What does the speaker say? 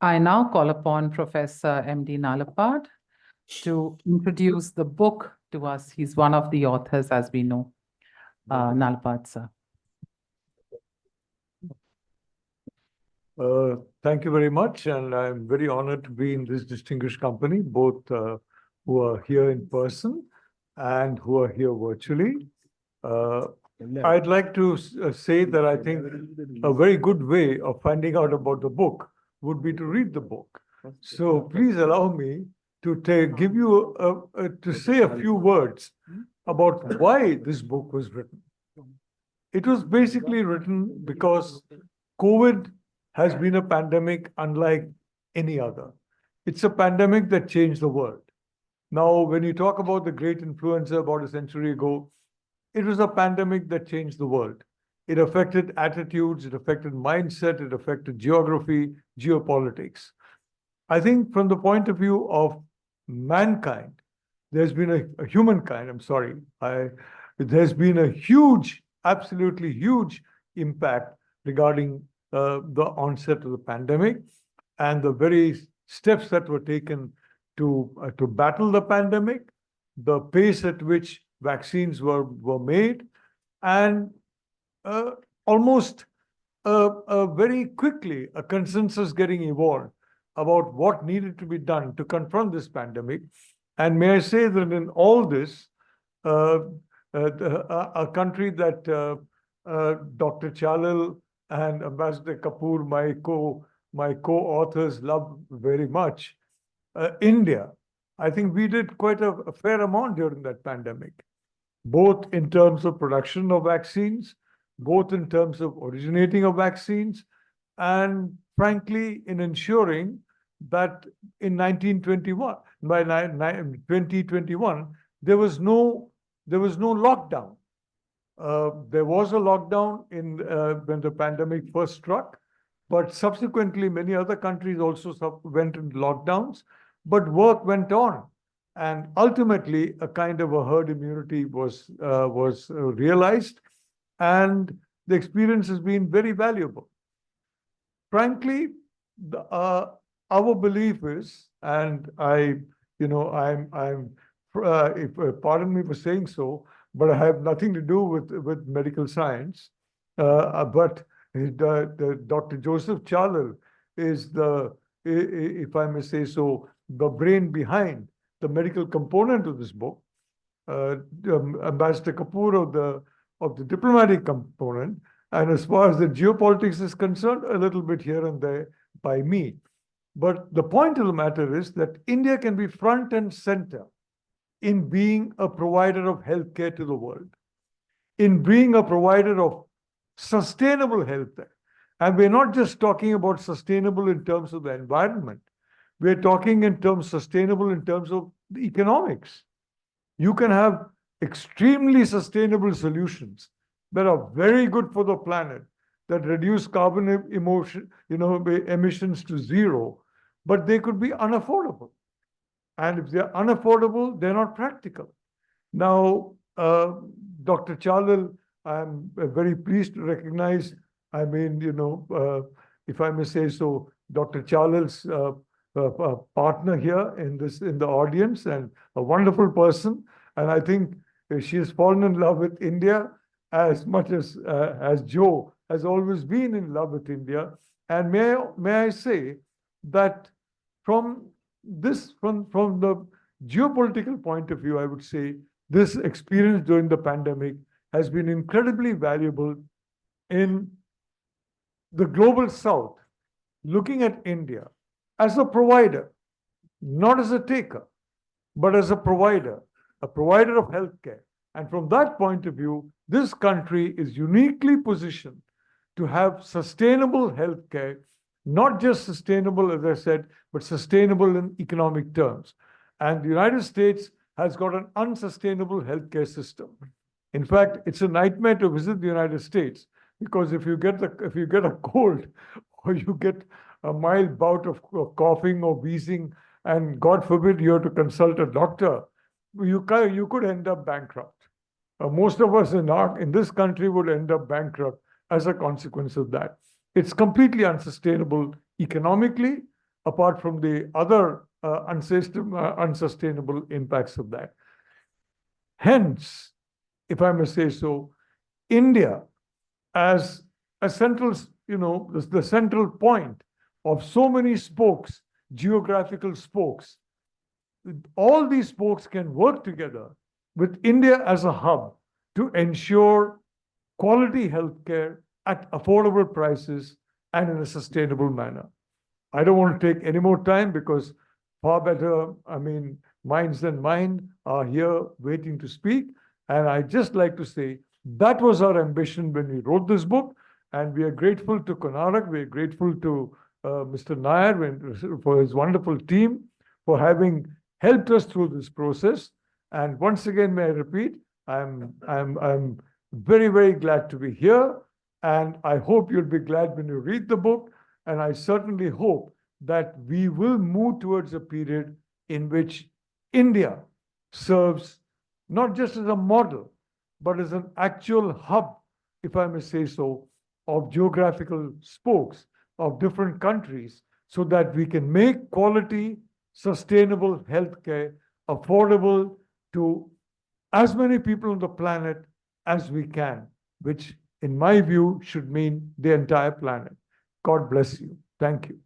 I now call upon Professor M.D. Nalapat to introduce the book to us. He's one of the authors, as we know. Nalapat, sir. Thank you very much, and I'm very honored to be in this distinguished company, both who are here in person and who are here virtually. I'd like to say that I think a very good way of finding out about the book would be to read the book. So please allow me to give you to say a few words about why this book was written. It was basically written because COVID has been a pandemic unlike any other. It's a pandemic that changed the world. Now, when you talk about the great influenza about a century ago, it was a pandemic that changed the world. It affected attitudes, it affected mindset, it affected geography, geopolitics. I think from the point of view of mankind, there's been a humankind, I'm sorry, there's been a huge, absolutely huge impact regarding the onset of the pandemic and the very steps that were taken to battle the pandemic, the pace at which vaccines were made, and almost very quickly a consensus getting evolved about what needed to be done to confront this pandemic. And may I say that in all this, a country that Dr. Chalil and Ambassador Kapoor, my co-authors, love very much, India, I think we did quite a fair amount during that pandemic, both in terms of production of vaccines, both in terms of originating of vaccines, and frankly, in ensuring that in 1921, by 2021, there was no lockdown. There was a lockdown when the pandemic first struck, but subsequently many other countries also went into lockdowns, but work went on. And ultimately, a kind of a herd immunity was realized, and the experience has been very valuable. Frankly, our belief is, and I'm pardon me for saying so, but I have nothing to do with medical science. But Dr. Joseph Chalil is if I may say so, the brain behind the medical component of this book. Ambassador Kapoor of the diplomatic component, and as far as the geopolitics is concerned, a little bit here and there by me. But the point of the matter is that India can be front and center in being a provider of healthcare to the world, in being a provider of sustainable healthcare. And we're not just talking about sustainable in terms of the environment. We're talking in terms sustainable in terms of the economics. You can have extremely sustainable solutions that are very good for the planet, that reduce carbon emissions to zero, but they could be unaffordable. And if they're unaffordable, they're not practical. Now, Dr. Chalil, I'm very pleased to recognize, I mean, if I may say so, Dr. Chalil's partner here in the audience, and a wonderful person. And I think she has fallen in love with India as much as Joe has always been in love with India. And may I say that from the geopolitical point of view, I would say this experience during the pandemic has been incredibly valuable in the global South, looking at India as a provider, not as a taker, but as a provider of healthcare. And from that point of view, this country is uniquely positioned to have sustainable healthcare, not just sustainable, as I said, but sustainable in economic terms. And the United States has got an unsustainable healthcare system. In fact, it's a nightmare to visit the United States, because if you get a cold or you get a mild bout of coughing or wheezing, and God forbid you have to consult a doctor, you could end up bankrupt. Most of us in this country would end up bankrupt as a consequence of that. It's completely unsustainable economically, apart from the other unsustainable impacts of that. Hence, if I may say so, India as a central, the central point of so many spokes, geographical spokes. All these spokes can work together with India as a hub to ensure quality healthcare at affordable prices and in a sustainable manner. I don't want to take any more time because far better, minds than mine are here waiting to speak. And I just like to say that was our ambition when we wrote this book. And we are grateful to Konark, we are grateful to Mr. Nair for his wonderful team for having helped us through this process. And once again, may I repeat, I'm very, very glad to be here. And I hope you'll be glad when you read the book. And I certainly hope that we will move towards a period in which India serves not just as a model, but as an actual hub, if I may say so, of geographical spokes of different countries so that we can make quality, sustainable healthcare affordable to as many people on the planet as we can, which in my view should mean the entire planet. God bless you. Thank you.